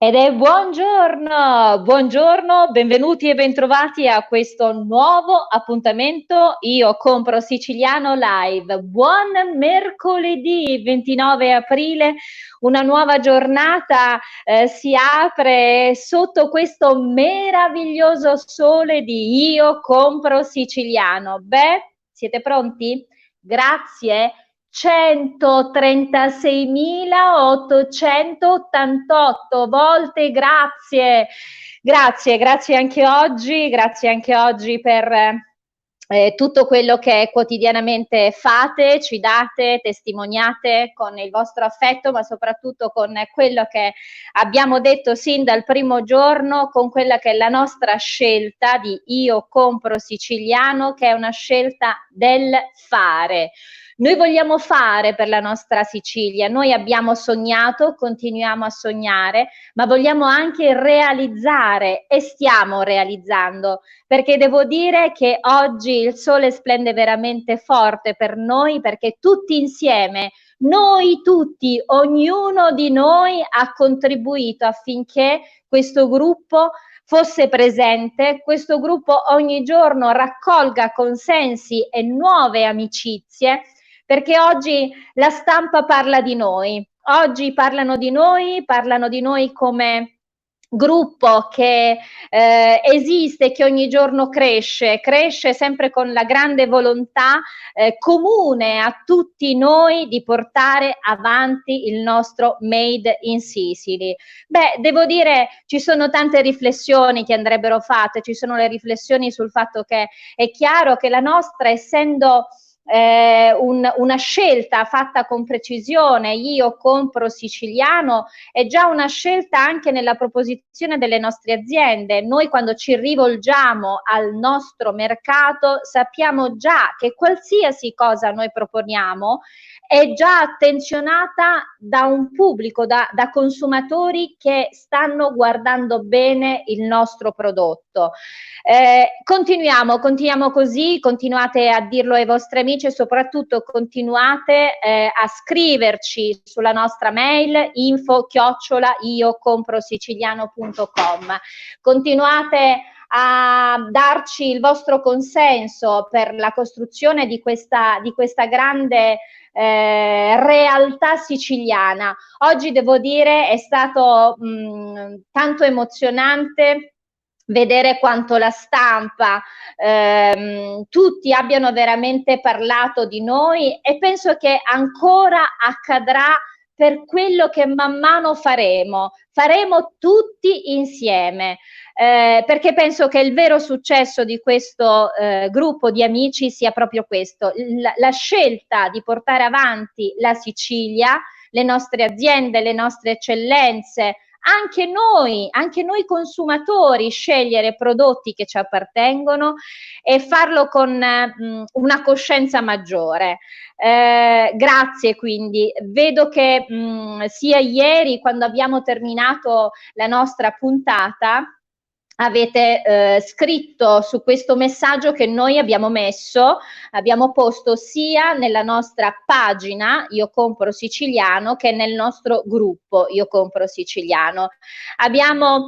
Ed è buongiorno, buongiorno, benvenuti e bentrovati a questo nuovo appuntamento Io Compro Siciliano Live. Buon mercoledì 29 aprile, una nuova giornata si apre sotto questo meraviglioso sole di Io Compro Siciliano. Beh, siete pronti? Grazie. 136.888 volte grazie. Grazie anche oggi per tutto quello che quotidianamente fate, ci date, testimoniate con il vostro affetto, ma soprattutto con quello che abbiamo detto sin dal primo giorno, con quella che è la nostra scelta di Io Compro Siciliano, che è una scelta del fare. Noi vogliamo fare per la nostra Sicilia, noi abbiamo sognato, continuiamo a sognare, ma vogliamo anche realizzare e stiamo realizzando, perché devo dire che oggi il sole splende veramente forte per noi, perché tutti insieme, noi tutti, ognuno di noi ha contribuito affinché questo gruppo fosse presente, questo gruppo ogni giorno raccolga consensi e nuove amicizie, perché oggi la stampa parla di noi, oggi parlano di noi come gruppo che esiste, che ogni giorno cresce, cresce sempre con la grande volontà comune a tutti noi di portare avanti il nostro Made in Sicily. Beh, devo dire, ci sono tante riflessioni che andrebbero fatte, ci sono le riflessioni sul fatto che è chiaro che la nostra, essendo una scelta fatta con precisione, io compro siciliano, è già una scelta anche nella proposizione delle nostre aziende. Noi quando ci rivolgiamo al nostro mercato sappiamo già che qualsiasi cosa noi proponiamo è già attenzionata da un pubblico, da consumatori che stanno guardando bene il nostro prodotto. Continuiamo così, continuate a dirlo ai vostri amici e soprattutto continuate a scriverci sulla nostra mail info@iocomprosiciliano.com. Continuate a darci il vostro consenso per la costruzione di questa grande realtà siciliana. Oggi devo dire è stato tanto emozionante vedere quanto la stampa, tutti abbiano veramente parlato di noi, e penso che ancora accadrà per quello che man mano faremo tutti insieme, perché penso che il vero successo di questo gruppo di amici sia proprio questo, la scelta di portare avanti la Sicilia, le nostre aziende, le nostre eccellenze, anche noi consumatori, scegliere prodotti che ci appartengono e farlo con una coscienza maggiore. Grazie, quindi vedo che sia ieri, quando abbiamo terminato la nostra puntata, avete scritto su questo messaggio che noi abbiamo posto sia nella nostra pagina Io Compro Siciliano che nel nostro gruppo Io Compro Siciliano. Abbiamo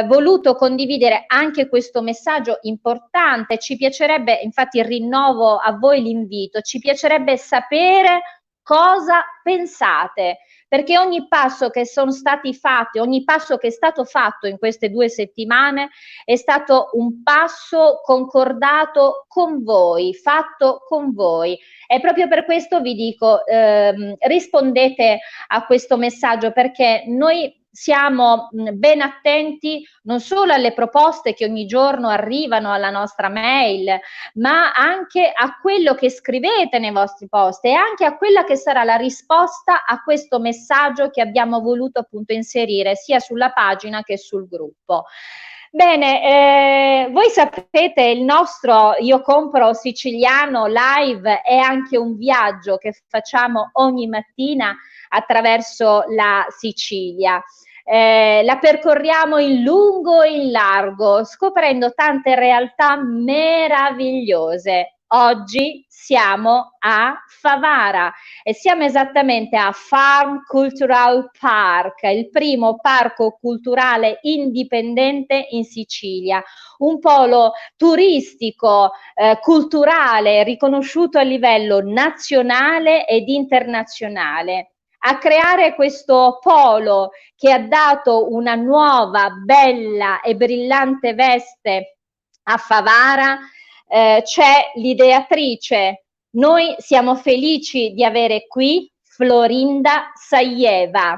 voluto condividere anche questo messaggio importante. Ci piacerebbe, infatti rinnovo a voi l'invito, ci piacerebbe sapere cosa pensate, perché ogni passo che sono stati fatti, ogni passo che è stato fatto in queste 2 settimane è stato un passo concordato con voi, fatto con voi. E proprio per questo vi dico, rispondete a questo messaggio, perché noi siamo ben attenti non solo alle proposte che ogni giorno arrivano alla nostra mail, ma anche a quello che scrivete nei vostri post e anche a quella che sarà la risposta a questo messaggio che abbiamo voluto appunto inserire sia sulla pagina che sul gruppo. Bene, voi sapete, il nostro Io Compro Siciliano Live è anche un viaggio che facciamo ogni mattina attraverso la Sicilia. La percorriamo in lungo e in largo, scoprendo tante realtà meravigliose. oggi siamo a Favara e siamo esattamente a Farm Cultural Park, il primo parco culturale indipendente in Sicilia, un polo turistico, culturale, riconosciuto a livello nazionale ed internazionale. A creare questo polo che ha dato una nuova, bella e brillante veste a Favara, c'è l'ideatrice. Noi siamo felici di avere qui Florinda Sajeva.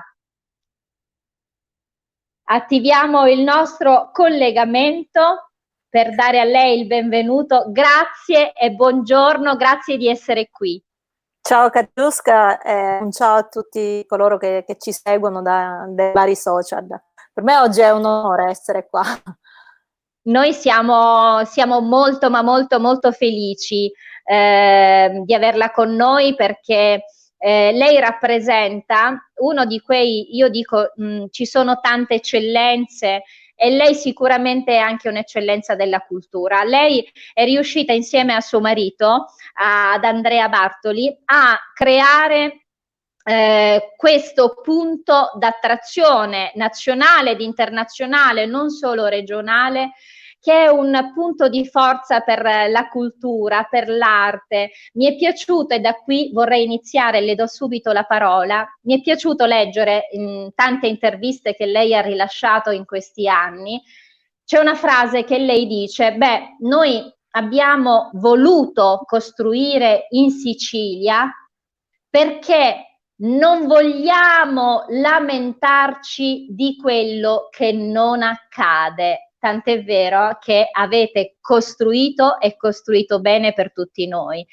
Attiviamo il nostro collegamento per dare a lei il benvenuto. Grazie e buongiorno, grazie di essere qui. Ciao Katiuska e un ciao a tutti coloro che ci seguono dai vari social. Per me oggi è un onore essere qua. Noi siamo molto, ma molto, molto felici di averla con noi perché lei rappresenta uno di quei, io dico, ci sono tante eccellenze e lei sicuramente è anche un'eccellenza della cultura. Lei è riuscita insieme a suo marito, ad Andrea Bartoli, a creare questo punto d'attrazione nazionale ed internazionale, non solo regionale, che è un punto di forza per la cultura, per l'arte. Mi è piaciuto, e da qui vorrei iniziare, le do subito la parola, mi è piaciuto leggere in tante interviste che lei ha rilasciato in questi anni, c'è una frase che lei dice, beh, noi abbiamo voluto costruire in Sicilia perché non vogliamo lamentarci di quello che non accade, tant'è vero che avete costruito e costruito bene per tutti noi.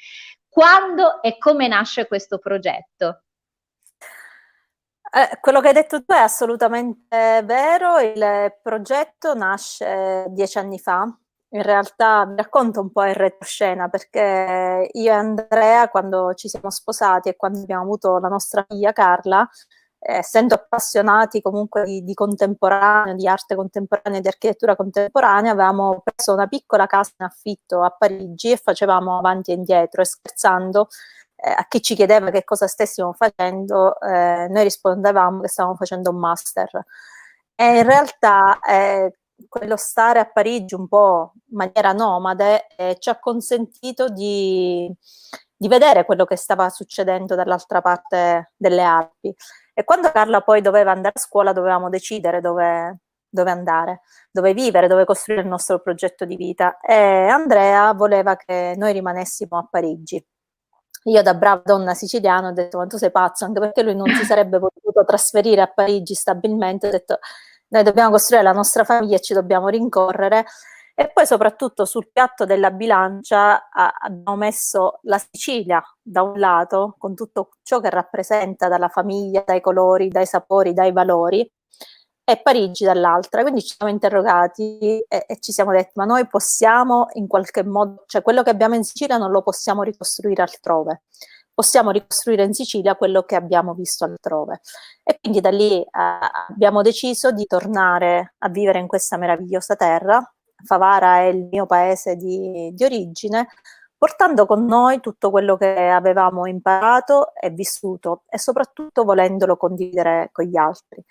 Quando e come nasce questo progetto? Quello che hai detto tu è assolutamente vero, il progetto nasce 10 anni fa. In realtà vi racconto un po' in retroscena perché io e Andrea, quando ci siamo sposati e quando abbiamo avuto la nostra figlia Carla, essendo appassionati comunque di contemporaneo, di arte contemporanea e di architettura contemporanea, avevamo preso una piccola casa in affitto a Parigi e facevamo avanti e indietro e scherzando a chi ci chiedeva che cosa stessimo facendo, noi rispondevamo che stavamo facendo un master. E in realtà quello stare a Parigi un po' in maniera nomade ci ha consentito di vedere quello che stava succedendo dall'altra parte delle Alpi. E quando Carla poi doveva andare a scuola dovevamo decidere dove andare, dove vivere, dove costruire il nostro progetto di vita. E Andrea voleva che noi rimanessimo a Parigi. Io da brava donna siciliana ho detto ma tu sei pazzo, anche perché lui non si sarebbe potuto trasferire a Parigi stabilmente, ho detto noi dobbiamo costruire la nostra famiglia e ci dobbiamo rincorrere. E poi soprattutto sul piatto della bilancia abbiamo messo la Sicilia da un lato, con tutto ciò che rappresenta dalla famiglia, dai colori, dai sapori, dai valori, e Parigi dall'altra. Quindi ci siamo interrogati e ci siamo detti, ma noi possiamo in qualche modo, cioè quello che abbiamo in Sicilia non lo possiamo ricostruire altrove. Possiamo ricostruire in Sicilia quello che abbiamo visto altrove. E quindi da lì abbiamo deciso di tornare a vivere in questa meravigliosa terra. Favara è il mio paese di origine, portando con noi tutto quello che avevamo imparato e vissuto e soprattutto volendolo condividere con gli altri.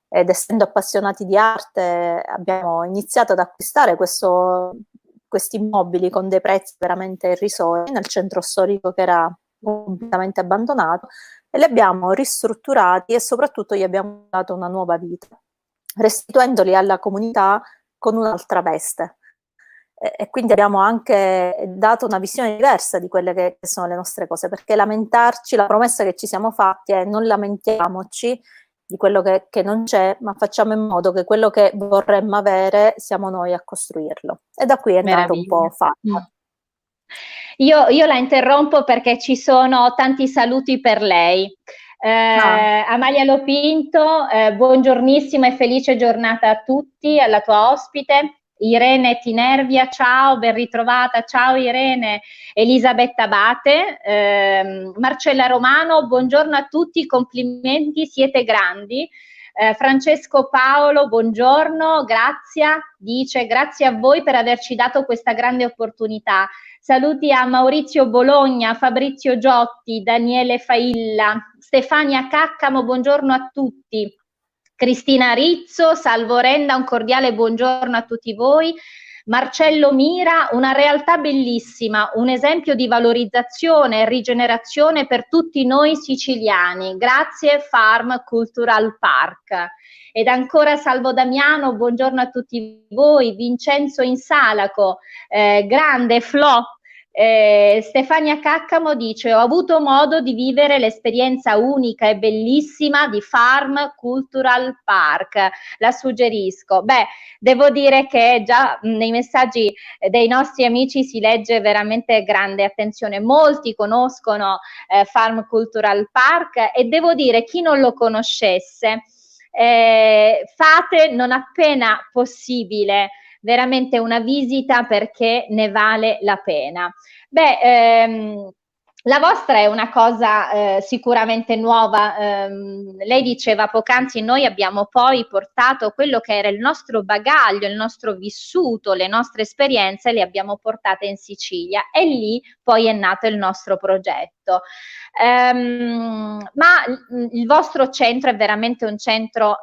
Ed essendo appassionati di arte abbiamo iniziato ad acquistare questi immobili con dei prezzi veramente irrisori nel centro storico che era completamente abbandonato e li abbiamo ristrutturati e soprattutto gli abbiamo dato una nuova vita, restituendoli alla comunità con un'altra veste. E quindi abbiamo anche dato una visione diversa di quelle che sono le nostre cose, perché lamentarci, la promessa che ci siamo fatti è non lamentiamoci di quello che non c'è, ma facciamo in modo che quello che vorremmo avere siamo noi a costruirlo. E da qui è nato un po' Fatta. Io la interrompo perché ci sono tanti saluti per lei. Amalia Lopinto, buongiornissima e felice giornata a tutti, alla tua ospite. Irene Tinervia, ciao, ben ritrovata, ciao Irene. Elisabetta Abate, Marcella Romano, buongiorno a tutti, complimenti, siete grandi. Francesco Paolo, buongiorno, grazie, dice grazie a voi per averci dato questa grande opportunità. saluti a Maurizio Bologna, Fabrizio Giotti, Daniele Failla, Stefania Caccamo, buongiorno a tutti. Cristina Rizzo, Salvo Renda, un cordiale buongiorno a tutti voi. Marcello Mira, una realtà bellissima, un esempio di valorizzazione e rigenerazione per tutti noi siciliani. Grazie Farm Cultural Park. Ed ancora Salvo Damiano, buongiorno a tutti voi. Vincenzo Insalaco, grande Flo. Stefania Caccamo dice: ho avuto modo di vivere l'esperienza unica e bellissima di Farm Cultural Park, la suggerisco. Beh, devo dire che già nei messaggi dei nostri amici si legge veramente grande attenzione, molti conoscono Farm Cultural Park e devo dire, chi non lo conoscesse, fate non appena possibile veramente una visita, perché ne vale la pena. Beh, la vostra è una cosa sicuramente nuova. Lei diceva poc'anzi, noi abbiamo poi portato quello che era il nostro bagaglio, il nostro vissuto, le nostre esperienze, le abbiamo portate in Sicilia e lì poi è nato il nostro progetto. Ma il vostro centro è veramente un centro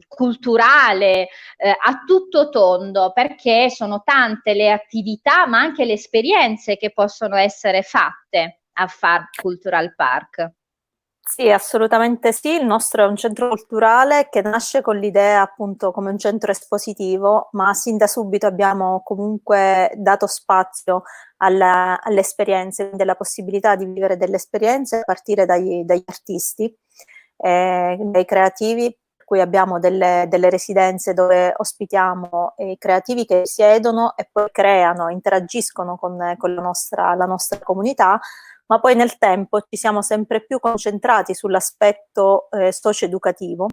culturale, a tutto tondo, perché sono tante le attività ma anche le esperienze che possono essere fatte a Farm Cultural Park. Sì, assolutamente sì. Il nostro è un centro culturale che nasce con l'idea appunto come un centro espositivo, ma sin da subito abbiamo comunque dato spazio alle esperienze, quindi alla possibilità di vivere delle esperienze a partire dagli artisti, dai creativi, per cui abbiamo delle residenze dove ospitiamo i creativi che siedono e poi creano, interagiscono con la nostra comunità, ma poi nel tempo ci siamo sempre più concentrati sull'aspetto socio-educativo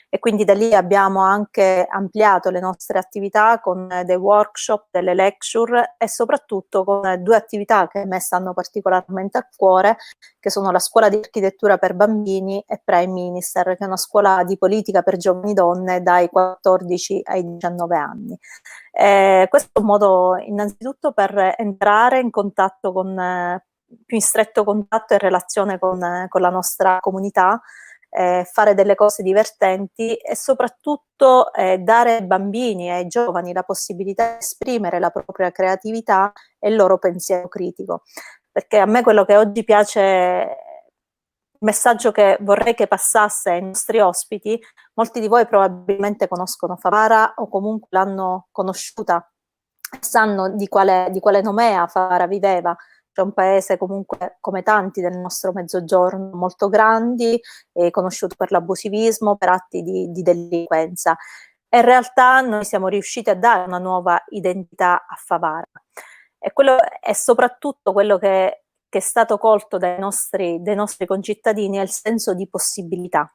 e quindi da lì abbiamo anche ampliato le nostre attività con dei workshop, delle lecture e soprattutto con due attività che a me stanno particolarmente a cuore, che sono la scuola di architettura per bambini e Prime Minister, che è una scuola di politica per giovani donne dai 14 ai 19 anni. Questo è un modo innanzitutto per entrare in contatto più in stretto contatto e relazione con la nostra comunità, fare delle cose divertenti e soprattutto dare ai bambini e ai giovani la possibilità di esprimere la propria creatività e il loro pensiero critico. Perché a me quello che oggi piace, il messaggio che vorrei che passasse ai nostri ospiti, molti di voi probabilmente conoscono Favara o comunque l'hanno conosciuta, sanno di quale nomea Favara viveva. C'è un paese comunque come tanti del nostro mezzogiorno molto grandi, conosciuto per l'abusivismo, per atti di delinquenza. E in realtà noi siamo riusciti a dare una nuova identità a Favara. E quello è soprattutto quello che è stato colto dai nostri concittadini, è il senso di possibilità.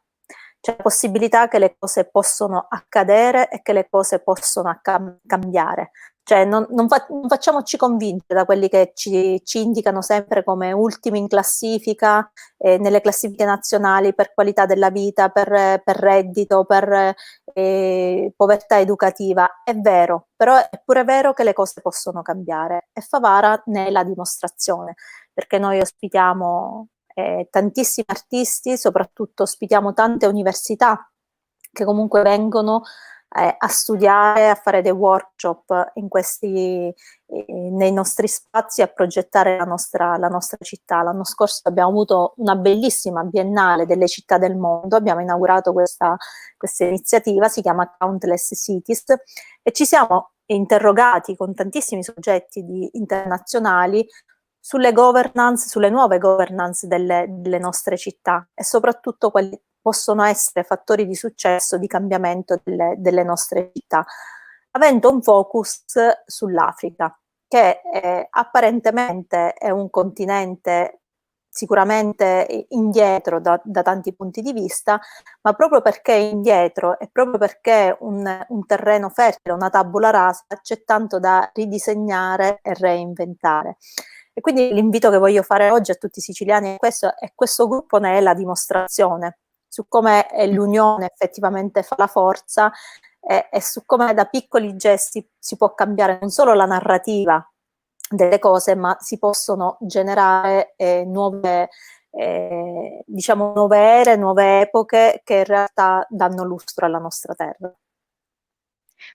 C'è la possibilità che le cose possono accadere e che le cose possono cambiare. Cioè non facciamoci convincere da quelli che ci indicano sempre come ultimi in classifica, nelle classifiche nazionali per qualità della vita, per reddito, per povertà educativa. È vero, però è pure vero che le cose possono cambiare e Favara ne è la dimostrazione, perché noi ospitiamo tantissimi artisti, soprattutto ospitiamo tante università che comunque vengono a studiare, a fare dei workshop nei nostri spazi, a progettare la nostra città. L'anno scorso abbiamo avuto una bellissima biennale delle città del mondo, abbiamo inaugurato questa iniziativa, si chiama Countless Cities, e ci siamo interrogati con tantissimi soggetti internazionali sulle nuove governance delle nostre città e soprattutto quali possono essere fattori di successo, di cambiamento delle nostre città, avendo un focus sull'Africa, che apparentemente è un continente sicuramente indietro da tanti punti di vista, ma proprio perché è indietro e proprio perché è un terreno fertile, una tabula rasa, c'è tanto da ridisegnare e reinventare. E quindi l'invito che voglio fare oggi a tutti i siciliani è questo, e questo gruppo ne è la dimostrazione, su come l'unione effettivamente fa la forza e su come da piccoli gesti si può cambiare non solo la narrativa delle cose, ma si possono generare nuove, diciamo, nuove ere, nuove epoche che in realtà danno lustro alla nostra terra.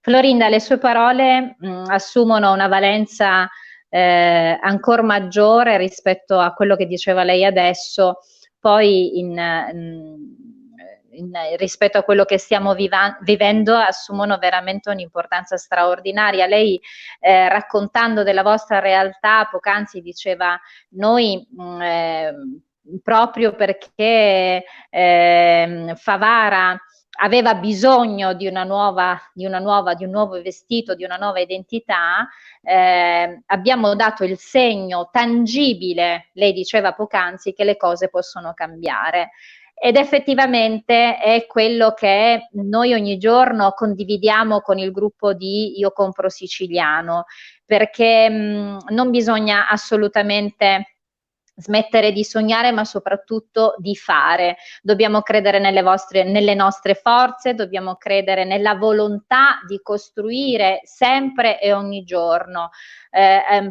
Florinda, le sue parole assumono una valenza ancora maggiore rispetto a quello che diceva lei adesso, poi rispetto a quello che stiamo vivendo assumono veramente un'importanza straordinaria. Lei raccontando della vostra realtà poc'anzi diceva noi proprio perché Favara aveva bisogno di un nuovo vestito, di una nuova identità, abbiamo dato il segno tangibile, lei diceva poc'anzi, che le cose possono cambiare. Ed effettivamente è quello che noi ogni giorno condividiamo con il gruppo di Io Compro Siciliano, perché non bisogna assolutamente smettere di sognare, ma soprattutto di fare. Dobbiamo credere nelle nostre forze, dobbiamo credere nella volontà di costruire sempre e ogni giorno,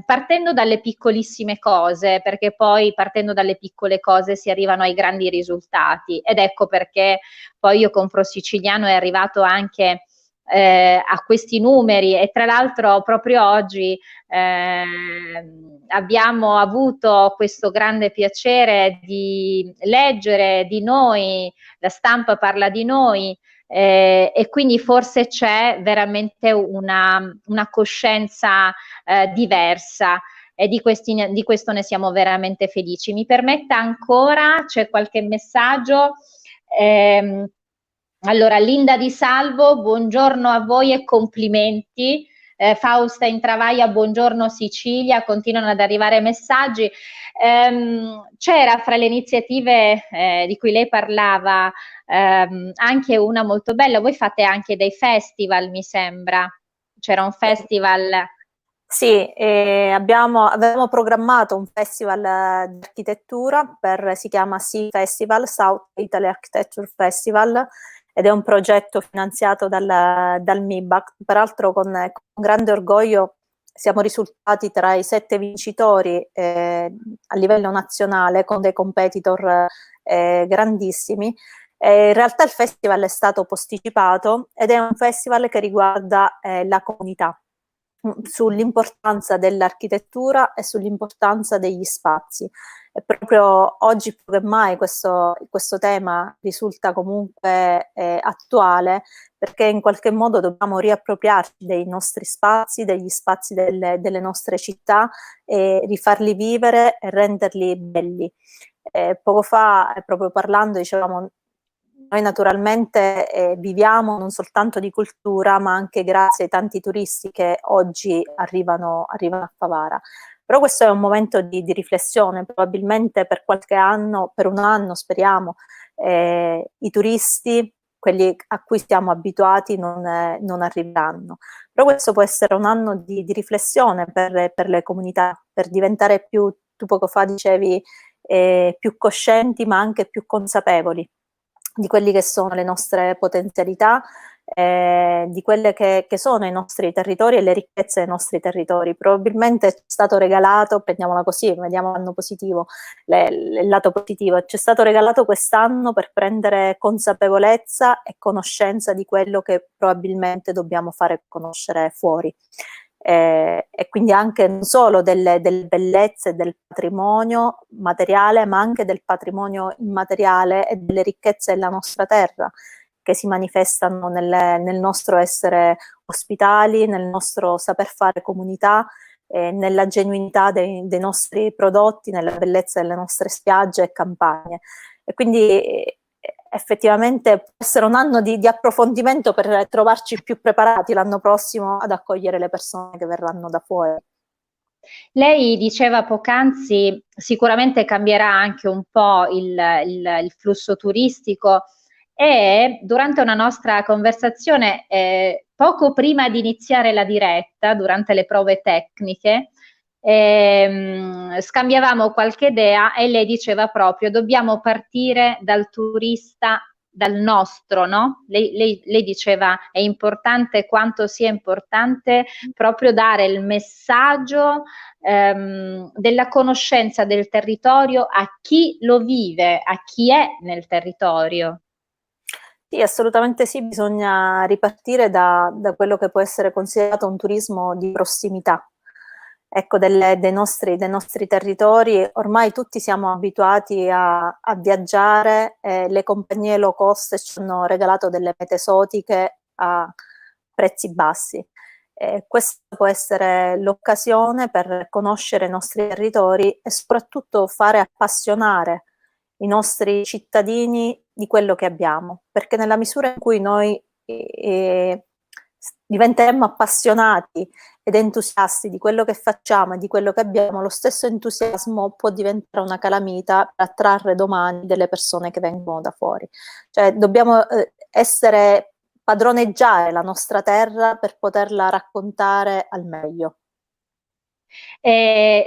partendo dalle piccolissime cose, perché poi partendo dalle piccole cose si arrivano ai grandi risultati. Ed ecco perché poi Io Compro Siciliano è arrivato anche a questi numeri, e tra l'altro proprio oggi abbiamo avuto questo grande piacere di leggere di noi, la stampa parla di noi, e quindi forse c'è veramente una coscienza diversa, e di questo ne siamo veramente felici. Mi permetta ancora, c'è qualche messaggio. Allora, Linda Di Salvo, buongiorno a voi e complimenti. Fausta Intravaglia, buongiorno Sicilia, continuano ad arrivare messaggi. C'era fra le iniziative di cui lei parlava anche una molto bella, voi fate anche dei festival, mi sembra. C'era un festival. Sì, avevamo programmato un festival di architettura, si chiama SI Festival, South Italy Architecture Festival, ed è un progetto finanziato dal MIBACT. Peraltro con grande orgoglio siamo risultati tra i 7 vincitori a livello nazionale, con dei competitor grandissimi. In realtà il festival è stato posticipato ed è un festival che riguarda la comunità, sull'importanza dell'architettura e sull'importanza degli spazi. E proprio oggi più che mai questo tema risulta comunque attuale, perché in qualche modo dobbiamo riappropriarci dei nostri spazi, degli spazi delle nostre città, e rifarli vivere e renderli belli. Poco fa, proprio parlando, dicevamo, noi naturalmente viviamo non soltanto di cultura, ma anche grazie ai tanti turisti che oggi arrivano a Favara. Però questo è un momento di riflessione, probabilmente per qualche anno, per un anno speriamo, i turisti, quelli a cui siamo abituati, non arriveranno. Però questo può essere un anno di riflessione per le comunità, per diventare più, tu poco fa dicevi, più coscienti ma anche più consapevoli di quelli che sono le nostre potenzialità, di quelle che sono i nostri territori e le ricchezze dei nostri territori. Probabilmente ci è stato regalato, prendiamola così, vediamo l'anno positivo, il lato positivo, ci è stato regalato quest'anno per prendere consapevolezza e conoscenza di quello che probabilmente dobbiamo fare conoscere fuori. E quindi anche non solo delle bellezze del patrimonio materiale, ma anche del patrimonio immateriale e delle ricchezze della nostra terra, che si manifestano nel nostro essere ospitali, nel nostro saper fare comunità, nella genuinità dei nostri prodotti, nella bellezza delle nostre spiagge e campagne. E quindi effettivamente può essere un anno di approfondimento per trovarci più preparati l'anno prossimo ad accogliere le persone che verranno da fuori. Lei diceva poc'anzi, sicuramente cambierà anche un po' il flusso turistico, e durante una nostra conversazione, poco prima di iniziare la diretta, durante le prove tecniche, scambiavamo qualche idea e lei diceva proprio: dobbiamo partire dal turista dal nostro, no? Lei diceva è importante quanto sia importante proprio dare il messaggio della conoscenza del territorio a chi lo vive, a chi è nel territorio. Sì, assolutamente sì, bisogna ripartire da quello che può essere considerato un turismo di prossimità. Ecco, dei nostri territori, ormai tutti siamo abituati a viaggiare, le compagnie low cost ci hanno regalato delle mete esotiche a prezzi bassi. Questa può essere l'occasione per conoscere i nostri territori e soprattutto fare appassionare i nostri cittadini di quello che abbiamo, perché nella misura in cui noi diventeremo appassionati ed entusiasti di quello che facciamo e di quello che abbiamo, lo stesso entusiasmo può diventare una calamita per attrarre domani delle persone che vengono da fuori. Cioè dobbiamo padroneggiare la nostra terra per poterla raccontare al meglio.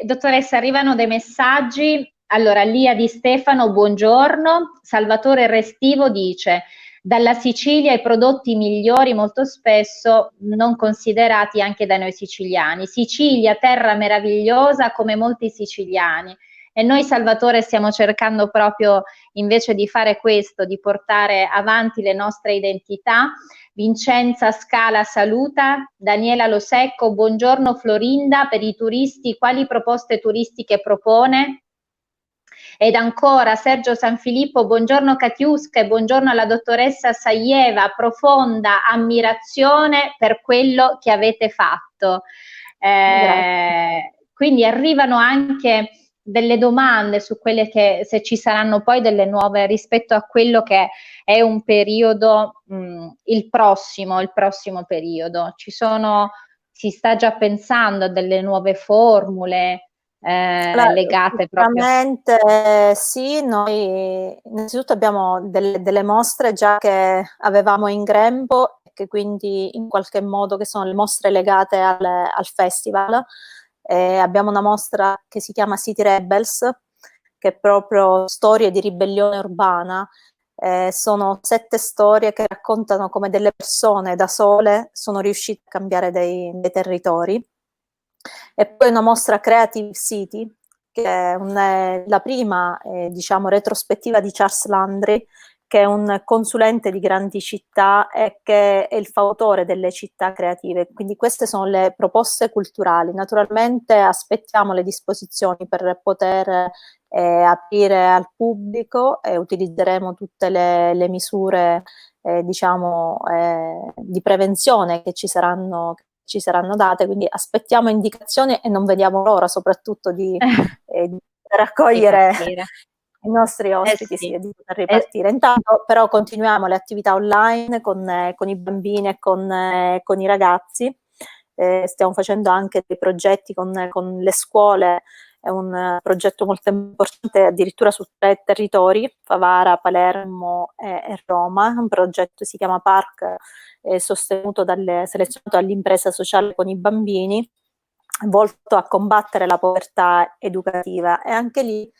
Dottoressa, arrivano dei messaggi. Allora, Lia Di Stefano, buongiorno. Salvatore Restivo dice: dalla Sicilia i prodotti migliori molto spesso non considerati anche da noi siciliani. Sicilia, terra meravigliosa come molti siciliani. E noi, Salvatore, stiamo cercando proprio invece di fare questo, di portare avanti le nostre identità. Vincenza Scala saluta, Daniela Losecco, buongiorno Florinda, per i turisti quali proposte turistiche propone? Ed ancora Sergio Sanfilippo, buongiorno Katiuska e buongiorno alla dottoressa Sajeva, profonda ammirazione per quello che avete fatto. Quindi arrivano anche delle domande su quelle che, se ci saranno poi delle nuove rispetto a quello che è un periodo, il prossimo periodo. Si sta già pensando a delle nuove formule legate proprio. Sicuramente sì, noi innanzitutto abbiamo delle mostre già che avevamo in grembo e che quindi in qualche modo che sono le mostre legate al festival. Abbiamo una mostra che si chiama City Rebels, che è proprio storie di ribellione urbana. Sono 7 storie che raccontano come delle persone da sole sono riuscite a cambiare dei territori. E poi una mostra Creative City, che è la prima, diciamo, retrospettiva di Charles Landry, che è un consulente di grandi città e che è il fautore delle città creative. Quindi queste sono le proposte culturali. Naturalmente aspettiamo le disposizioni per poter aprire al pubblico e utilizzeremo tutte le misure diciamo di prevenzione che ci saranno date, quindi aspettiamo indicazioni e non vediamo l'ora soprattutto di raccogliere i nostri ospiti, sì. sì, di poter ripartire. Intanto però continuiamo le attività online con i bambini e con i ragazzi. Stiamo facendo anche dei progetti con le scuole, è un progetto molto importante addirittura su 3 territori, Favara, Palermo e Roma. Un progetto si chiama Park, selezionato dall'impresa sociale con i bambini, volto a combattere la povertà educativa, e anche lì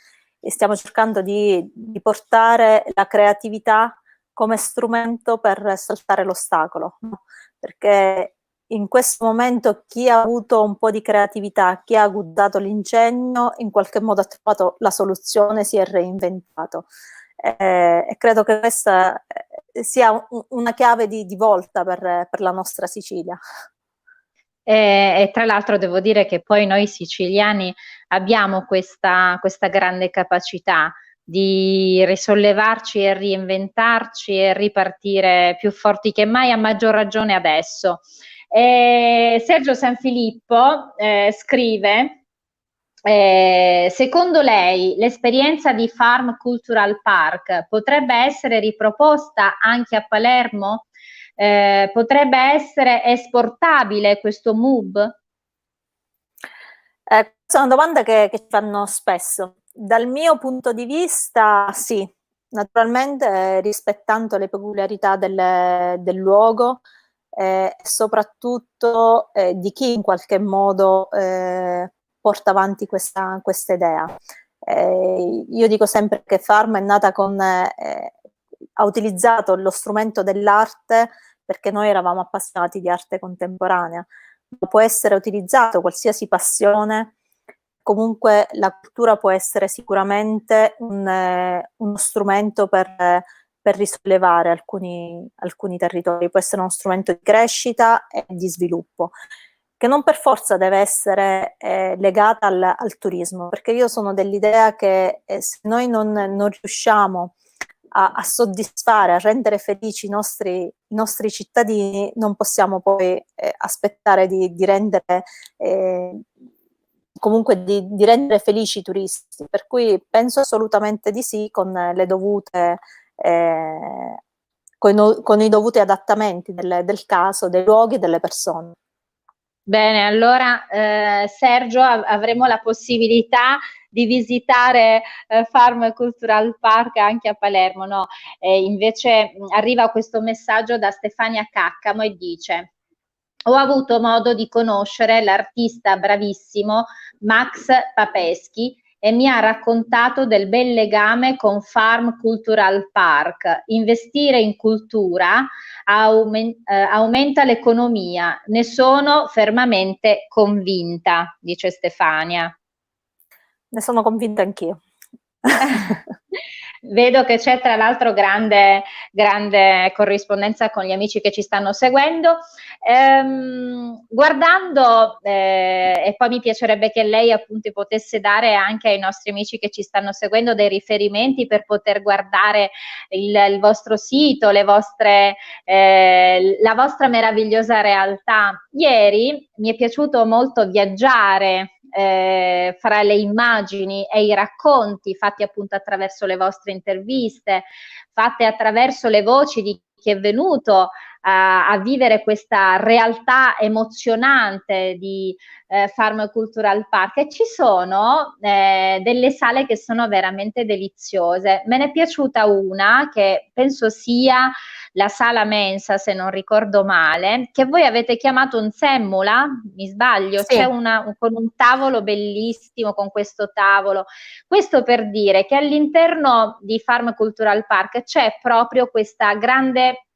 stiamo cercando di portare la creatività come strumento per saltare l'ostacolo, no? Perché in questo momento chi ha avuto un po' di creatività, chi ha dato l'ingegno, in qualche modo ha trovato la soluzione, si è reinventato. E credo che questa sia una chiave di volta per la nostra Sicilia. E tra l'altro devo dire che poi noi siciliani abbiamo questa grande capacità di risollevarci e reinventarci e ripartire più forti che mai, a maggior ragione adesso. Sergio Sanfilippo scrive: secondo lei l'esperienza di Farm Cultural Park potrebbe essere riproposta anche a Palermo? Potrebbe essere esportabile questo MOOB? Questa è una domanda che ci fanno spesso. Dal mio punto di vista sì, naturalmente rispettando le peculiarità del luogo e soprattutto di chi in qualche modo porta avanti questa idea. Io dico sempre che Farm è nata con ha utilizzato lo strumento dell'arte perché noi eravamo appassionati di arte contemporanea. Può essere utilizzato qualsiasi passione, comunque la cultura può essere sicuramente uno strumento per risollevare alcuni territori, può essere uno strumento di crescita e di sviluppo, che non per forza deve essere legata al turismo, perché io sono dell'idea che se noi non riusciamo a soddisfare, a rendere felici i nostri cittadini, non possiamo poi aspettare di rendere comunque di rendere felici i turisti, per cui penso assolutamente di sì, con le dovute con i dovuti adattamenti del caso, dei luoghi e delle persone. Bene, allora Sergio, avremo la possibilità di visitare Farm Cultural Park anche a Palermo, no? Invece arriva questo messaggio da Stefania Caccamo e dice: ho avuto modo di conoscere l'artista bravissimo Max Papeschi e mi ha raccontato del bel legame con Farm Cultural Park. Investire in cultura aumenta l'economia, ne sono fermamente convinta, dice Stefania. Ne sono convinta anch'io. Vedo che c'è tra l'altro grande corrispondenza con gli amici che ci stanno seguendo. Guardando, e poi mi piacerebbe che lei appunto potesse dare anche ai nostri amici che ci stanno seguendo dei riferimenti per poter guardare il vostro sito, la vostra meravigliosa realtà. Ieri mi è piaciuto molto viaggiare fra le immagini e i racconti fatti appunto attraverso le vostre interviste, fatte attraverso le voci di chi è venuto a vivere questa realtà emozionante di Farm Cultural Park, e ci sono delle sale che sono veramente deliziose. Me ne è piaciuta una che penso sia la sala mensa, se non ricordo male, che voi avete chiamato un semmula, mi sbaglio? Sì. C'è con un tavolo bellissimo, con questo tavolo. Questo per dire che all'interno di Farm Cultural Park c'è proprio questa grande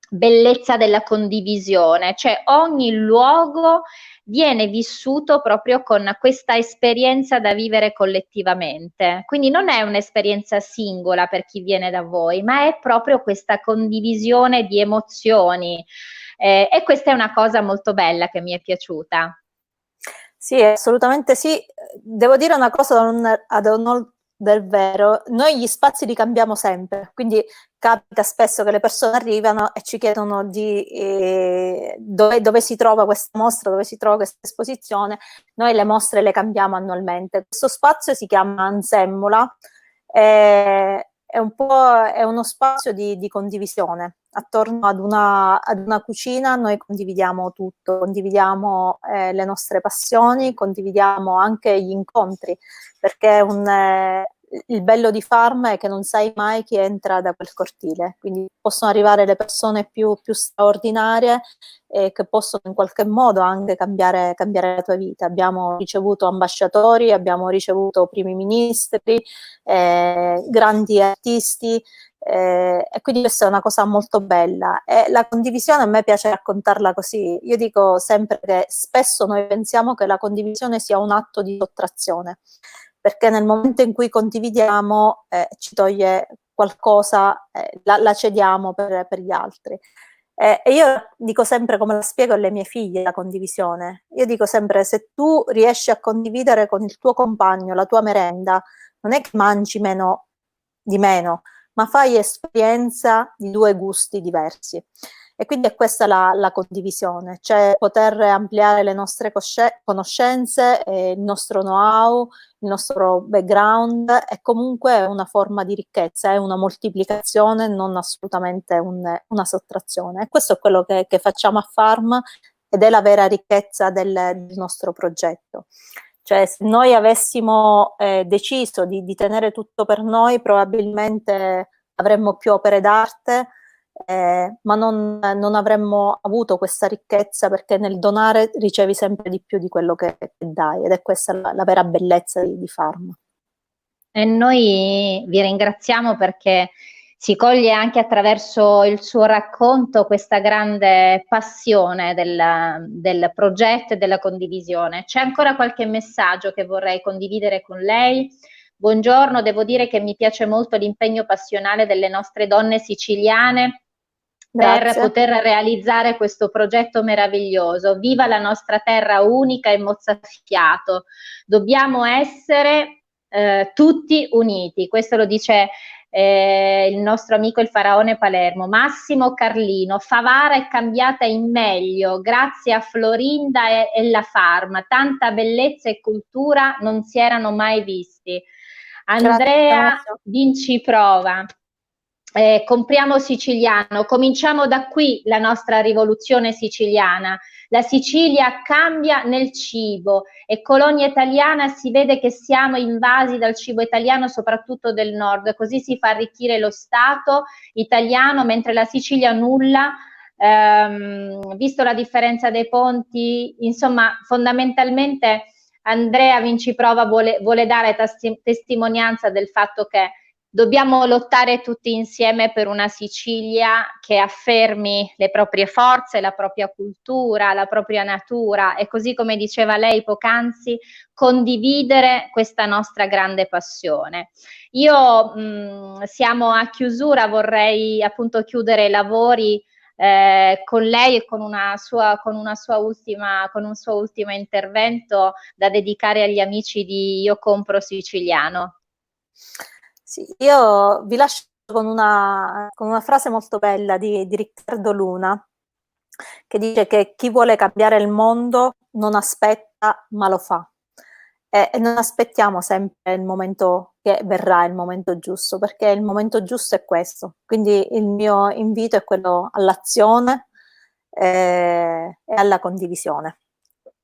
bellezza della condivisione, cioè ogni luogo viene vissuto proprio con questa esperienza da vivere collettivamente. Quindi non è un'esperienza singola per chi viene da voi, ma è proprio questa condivisione di emozioni. E questa è una cosa molto bella che mi è piaciuta. Sì, assolutamente sì. Devo dire una cosa ad onor del vero: noi gli spazi li cambiamo sempre, quindi capita spesso che le persone arrivano e ci chiedono dove si trova questa mostra, dove si trova questa esposizione. Noi le mostre le cambiamo annualmente. Questo spazio si chiama Ansemmula, è uno spazio di condivisione. Attorno ad una cucina noi condividiamo tutto, condividiamo le nostre passioni, condividiamo anche gli incontri, perché il bello di Farm è che non sai mai chi entra da quel cortile, quindi possono arrivare le persone più straordinarie che possono in qualche modo anche cambiare la tua vita. Abbiamo ricevuto ambasciatori, abbiamo ricevuto primi ministri, grandi artisti, e quindi questa è una cosa molto bella. E la condivisione, a me piace raccontarla così. Io dico sempre che spesso noi pensiamo che la condivisione sia un atto di sottrazione, perché nel momento in cui condividiamo ci toglie qualcosa, la cediamo per gli altri. E io dico sempre, come la spiego alle mie figlie, la condivisione. Io dico sempre: se tu riesci a condividere con il tuo compagno la tua merenda, non è che mangi di meno, ma fai esperienza di due gusti diversi. E quindi è questa la condivisione, cioè poter ampliare le nostre conoscenze, il nostro know-how, il nostro background. È comunque una forma di ricchezza, è una moltiplicazione, non assolutamente una sottrazione. E questo è quello che facciamo a Farm, ed è la vera ricchezza del nostro progetto. Cioè, se noi avessimo deciso di tenere tutto per noi, probabilmente avremmo più opere d'arte, ma non avremmo avuto questa ricchezza, perché nel donare ricevi sempre di più di quello che dai, ed è questa la vera bellezza di Farm. E noi vi ringraziamo perché Si coglie anche attraverso il suo racconto questa grande passione del progetto e della condivisione. C'è ancora qualche messaggio che vorrei condividere con lei? Buongiorno, devo dire che mi piace molto l'impegno passionale delle nostre donne siciliane per poter realizzare questo progetto meraviglioso. Viva la nostra terra unica e mozzafiato. Dobbiamo essere tutti uniti. Questo lo dice il nostro amico il faraone Palermo. Massimo Carlino: Favara è cambiata in meglio grazie a Florinda e la Farm. Tanta bellezza e cultura non si erano mai visti. Andrea Vinciprova: compriamo siciliano, cominciamo da qui la nostra rivoluzione siciliana. La Sicilia cambia nel cibo e colonia italiana, si vede che siamo invasi dal cibo italiano, soprattutto del nord, così si fa arricchire lo Stato italiano, mentre la Sicilia nulla. Visto la differenza dei ponti, insomma, fondamentalmente Andrea Vinciprova vuole dare testimonianza del fatto che dobbiamo lottare tutti insieme per una Sicilia che affermi le proprie forze, la propria cultura, la propria natura e, così come diceva lei poc'anzi, condividere questa nostra grande passione. Io siamo a chiusura, vorrei appunto chiudere i lavori con lei e con un suo ultimo intervento da dedicare agli amici di Io Compro Siciliano. Sì, io vi lascio con una frase molto bella di Riccardo Luna, che dice che chi vuole cambiare il mondo non aspetta ma lo fa. E non aspettiamo sempre il momento che verrà, il momento giusto, perché il momento giusto è questo. Quindi il mio invito è quello all'azione e alla condivisione.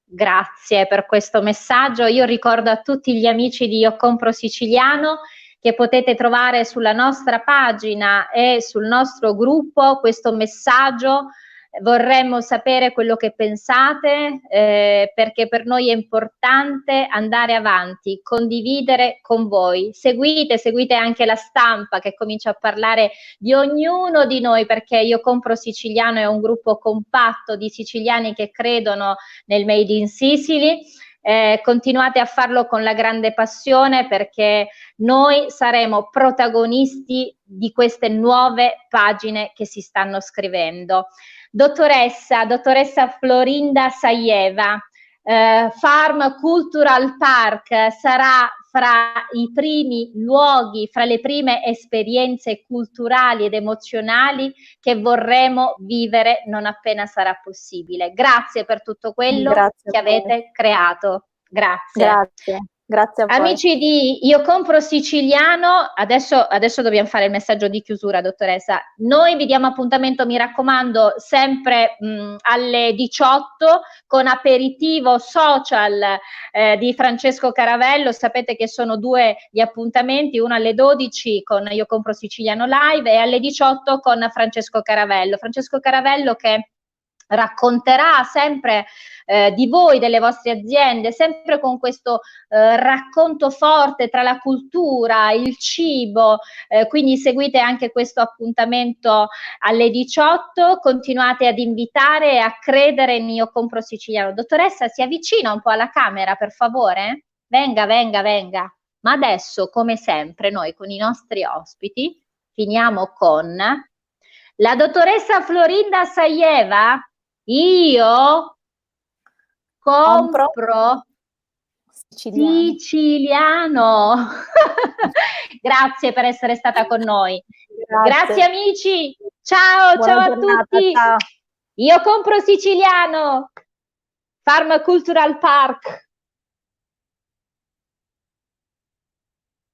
Grazie per questo messaggio. Io ricordo a tutti gli amici di Io Compro Siciliano che potete trovare sulla nostra pagina e sul nostro gruppo questo messaggio. Vorremmo sapere quello che pensate, perché per noi è importante andare avanti, condividere con voi. Seguite anche la stampa che comincia a parlare di ognuno di noi, perché Io Compro Siciliano è un gruppo compatto di siciliani che credono nel Made in Sicily. Continuate a farlo con la grande passione, perché noi saremo protagonisti di queste nuove pagine che si stanno scrivendo. Dottoressa Florinda Sajeva, Farm Cultural Park sarà fra i primi luoghi, fra le prime esperienze culturali ed emozionali che vorremo vivere non appena sarà possibile. Grazie per tutto quello che avete creato. Grazie. Grazie a voi. Amici di Io Compro Siciliano, adesso dobbiamo fare il messaggio di chiusura, dottoressa. Noi vi diamo appuntamento, mi raccomando, sempre alle 18 con aperitivo social di Francesco Caravello. Sapete che sono due gli appuntamenti, uno alle 12 con Io Compro Siciliano Live e alle 18 con Francesco Caravello. Francesco Caravello che racconterà sempre di voi, delle vostre aziende, sempre con questo racconto forte tra la cultura, il cibo, quindi seguite anche questo appuntamento alle 18, continuate ad invitare e a credere in Io Compro Siciliano. Dottoressa, si avvicina un po' alla camera, per favore? Venga. Ma adesso, come sempre, noi con i nostri ospiti finiamo con la dottoressa Florinda Sajeva. Io compro siciliano. Grazie per essere stata con noi. Grazie amici. Ciao a tutti. Ciao. Io Compro Siciliano. Farm Cultural Park.